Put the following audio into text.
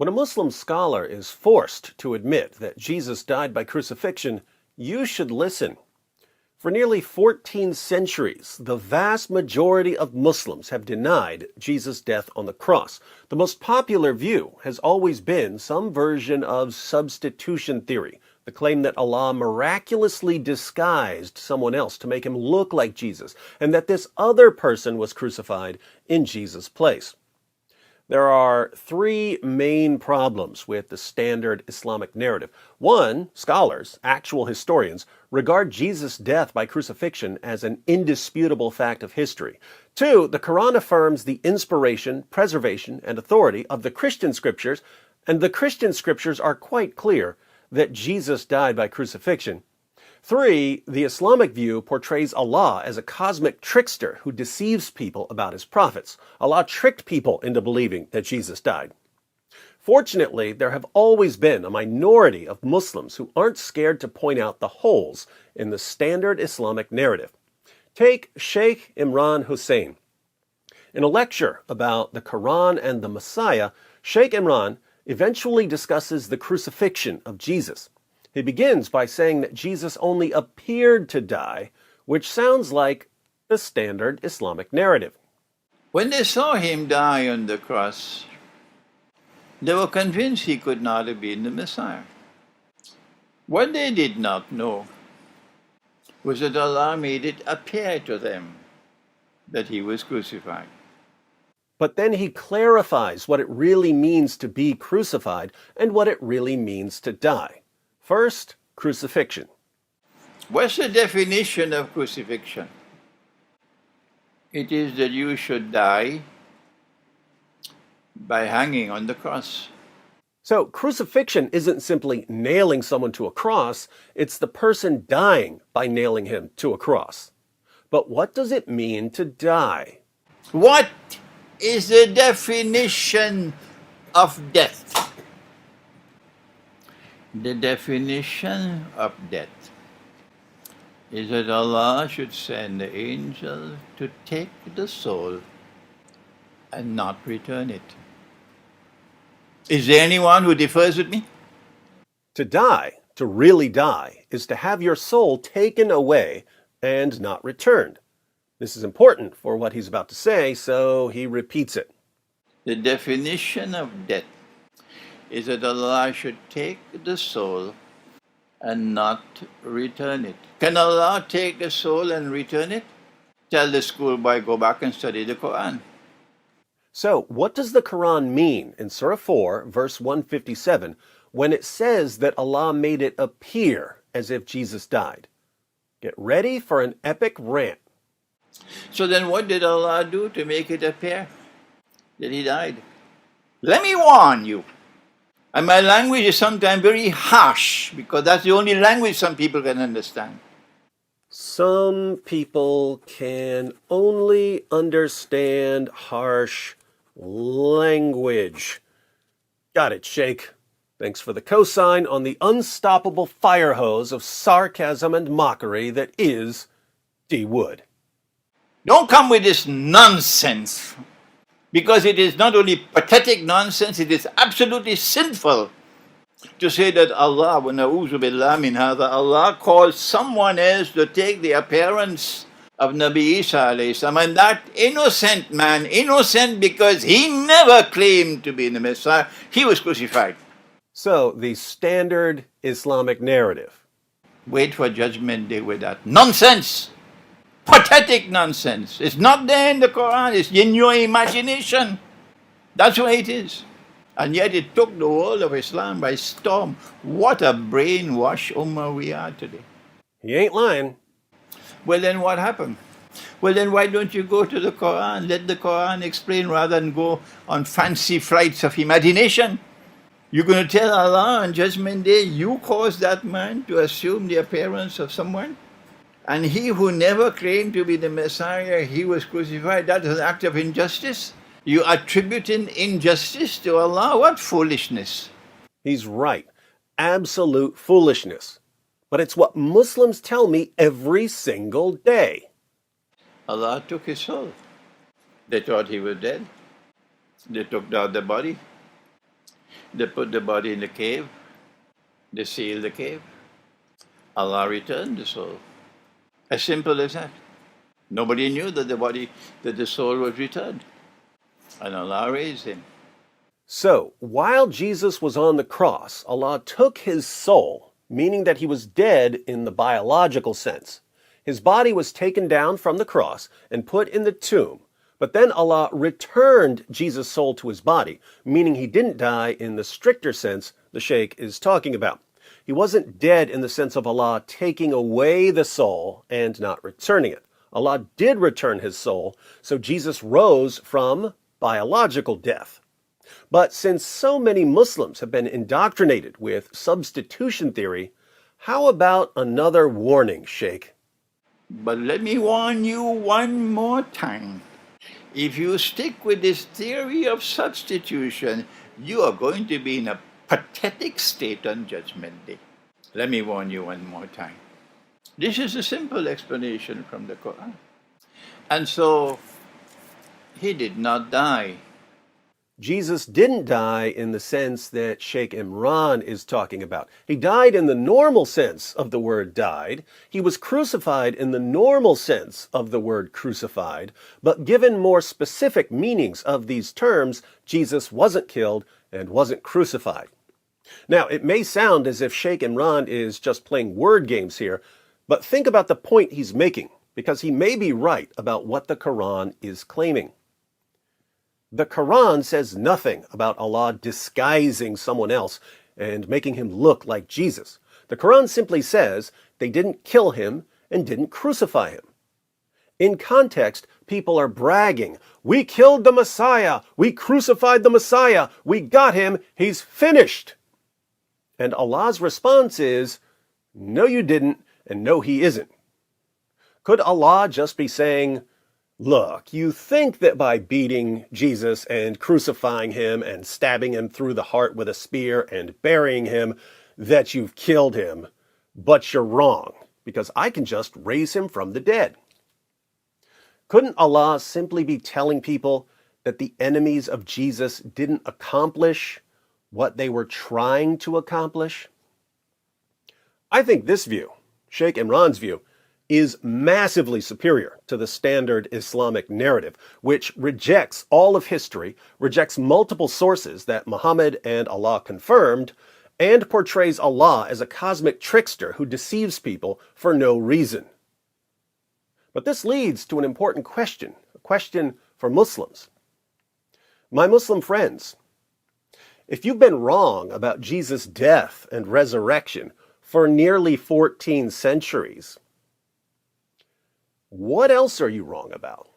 When a Muslim scholar is forced to admit that Jesus died by crucifixion, you should listen. For nearly 14 centuries, the vast majority of Muslims have denied Jesus' death on the cross. The most popular view has always been some version of substitution theory, the claim that Allah miraculously disguised someone else to make him look like Jesus, and that this other person was crucified in Jesus' place. There are three main problems with the standard Islamic narrative. One, scholars, actual historians, regard Jesus' death by crucifixion as an indisputable fact of history. Two, the Quran affirms the inspiration, preservation, and authority of the Christian scriptures, and the Christian scriptures are quite clear that Jesus died by crucifixion. Three, the Islamic view portrays Allah as a cosmic trickster who deceives people about his prophets. Allah tricked people into believing that Jesus died. Fortunately, there have always been a minority of Muslims who aren't scared to point out the holes in the standard Islamic narrative. Take Sheikh Imran Hussein. In a lecture about the Quran and the Messiah, Sheikh Imran eventually discusses the crucifixion of Jesus. He begins by saying that Jesus only appeared to die, which sounds like the standard Islamic narrative. When they saw him die on the cross, they were convinced he could not have been the Messiah. What they did not know was that Allah made it appear to them that he was crucified. But then he clarifies what it really means to be crucified and what it really means to die. First, crucifixion. What's the definition of crucifixion? It is that you should die by hanging on the cross. So crucifixion isn't simply nailing someone to a cross, it's the person dying by nailing him to a cross. But what does it mean to die? What is the definition of death? The definition of death is that Allah should send the angel to take the soul and not return it. Is there anyone who differs with me? To die, to really die, is to have your soul taken away and not returned. This is important for what he's about to say, so he repeats it. The definition of death is that Allah should take the soul and not return it. Can Allah take the soul and return it? Tell the schoolboy, go back and study the Quran. So, what does the Quran mean in Surah 4, verse 157, when it says that Allah made it appear as if Jesus died? Get ready for an epic rant. So then what did Allah do to make it appear that he died? Let me warn you. And my language is sometimes very harsh because that's the only language some people can understand. Some people can only understand harsh language. Got it, Sheikh. Thanks for the cosign on the unstoppable fire hose of sarcasm and mockery that is D. Wood. Don't come with this nonsense, because it is not only pathetic nonsense, it is absolutely sinful to say that Allah, wa na'udhu billah min hadha, Allah called someone else to take the appearance of Nabi Isa alayhi salam, and that innocent man, innocent because he never claimed to be the Messiah, he was crucified. So, the standard Islamic narrative. Wait for Judgment Day with that nonsense. Pathetic nonsense. It's not there in the Quran, it's in your imagination. That's why it is. And yet it took the world of Islam by storm. What a brainwashed ummah we are today. He ain't lying. Well, then what happened? Well, then why don't you go to the Quran? Let the Quran explain rather than go on fancy flights of imagination. You're going to tell Allah on Judgment Day, you caused that man to assume the appearance of someone? And he who never claimed to be the Messiah, he was crucified. That is an act of injustice. You attributing injustice to Allah? What foolishness. He's right. Absolute foolishness. But it's what Muslims tell me every single day. Allah took his soul. They thought he was dead. They took out the body. They put the body in the cave. They sealed the cave. Allah returned the soul. As simple as that. Nobody knew that the soul was returned. And Allah raised him. So, while Jesus was on the cross, Allah took his soul, meaning that he was dead in the biological sense. His body was taken down from the cross and put in the tomb. But then Allah returned Jesus' soul to his body, meaning he didn't die in the stricter sense the Sheikh is talking about. He wasn't dead in the sense of Allah taking away the soul and not returning it. Allah did return his soul, so Jesus rose from biological death. But since so many Muslims have been indoctrinated with substitution theory, how about another warning, Sheikh? But let me warn you one more time. If you stick with this theory of substitution, you are going to be in a pathetic state on Judgment Day. Let me warn you one more time. This is a simple explanation from the Quran. And so, he did not die. Jesus didn't die in the sense that Sheikh Imran is talking about. He died in the normal sense of the word died. He was crucified in the normal sense of the word crucified. But given more specific meanings of these terms, Jesus wasn't killed and wasn't crucified. Now, it may sound as if Sheikh Imran is just playing word games here, but think about the point he's making, because he may be right about what the Quran is claiming. The Quran says nothing about Allah disguising someone else and making him look like Jesus. The Quran simply says they didn't kill him and didn't crucify him. In context, people are bragging, "We killed the Messiah, we crucified the Messiah, we got him, he's finished." And Allah's response is, "No, you didn't, and no, he isn't." Could Allah just be saying, "Look, you think that by beating Jesus and crucifying him and stabbing him through the heart with a spear and burying him, that you've killed him, but you're wrong, because I can just raise him from the dead"? Couldn't Allah simply be telling people that the enemies of Jesus didn't accomplish what they were trying to accomplish? I think this view, Sheikh Imran's view, is massively superior to the standard Islamic narrative, which rejects all of history, rejects multiple sources that Muhammad and Allah confirmed, and portrays Allah as a cosmic trickster who deceives people for no reason. But this leads to an important question, a question for Muslims. My Muslim friends, if you've been wrong about Jesus' death and resurrection for nearly 14 centuries, what else are you wrong about?